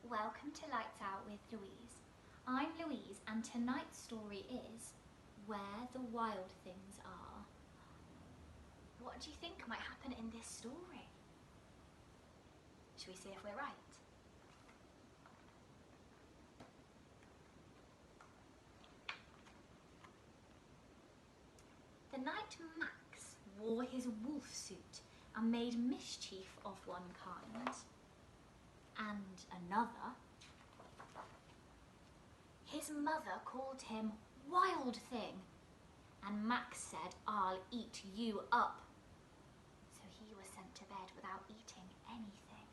Welcome to Lights Out with Louise. I'm Louise and tonight's story is Where the Wild Things Are. What do you think might happen in this story? Shall we see if we're right? The night Max wore his wolf suit and made mischief of one kind and another, his mother called him Wild Thing, and Max said, "I'll eat you up." So he was sent to bed without eating anything.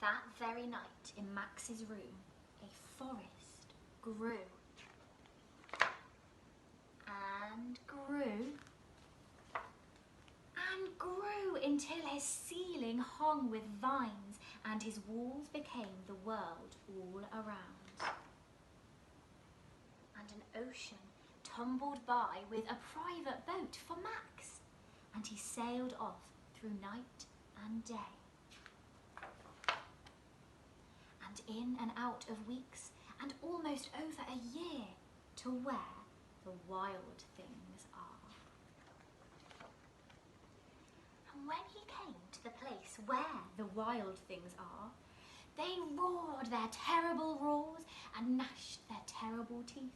That very night in Max's room, a forest grew and grew and grew until his ceiling hung with vines and his walls became the world all around. And an ocean tumbled by with a private boat for Max, and he sailed off through night and day. And in and out of weeks and almost over a year to where the wild things are. And when he came to the place where the wild things are, they roared their terrible roars and gnashed their terrible teeth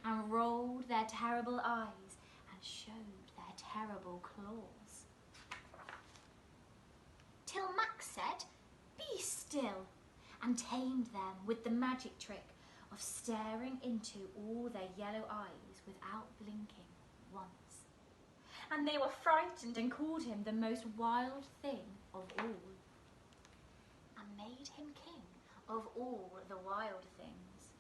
and rolled their terrible eyes and showed their terrible claws. Till Max said, "Be still," and tamed them with the magic trick of staring into all their yellow eyes without blinking once. And they were frightened and called him the most wild thing of all, and made him king of all the wild things.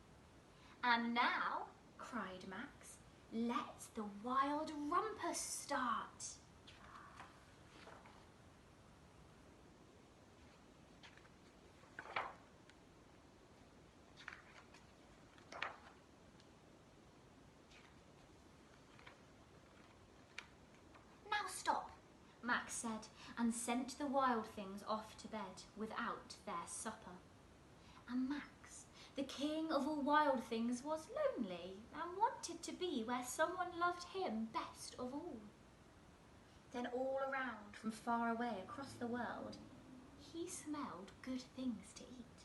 "And now," cried Max, "let the wild rumpus start." "Now stop," Max said, and sent the wild things off to bed without their supper. And Max, the king of all wild things, was lonely and wanted to be where someone loved him best of all. Then all around, from far away across the world, he smelled good things to eat.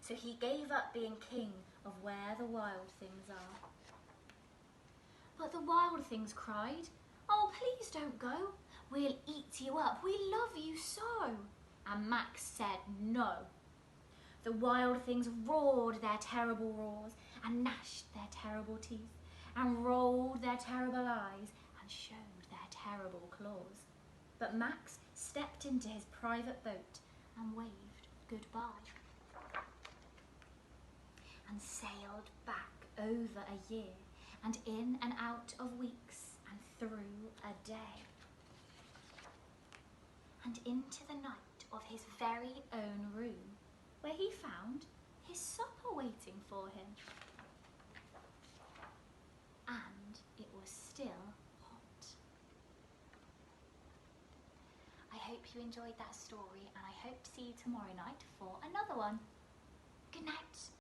So he gave up being king of where the wild things are. But the wild things cried, "Oh, please don't go. We'll eat you up. We love you so." And Max said no. The wild things roared their terrible roars and gnashed their terrible teeth and rolled their terrible eyes and showed their terrible claws. But Max stepped into his private boat and waved goodbye and sailed back over a year and in and out of weeks and through a day and into the night of his very own room, where he found his supper waiting for him. And it was still hot. I hope you enjoyed that story, and I hope to see you tomorrow night for another one.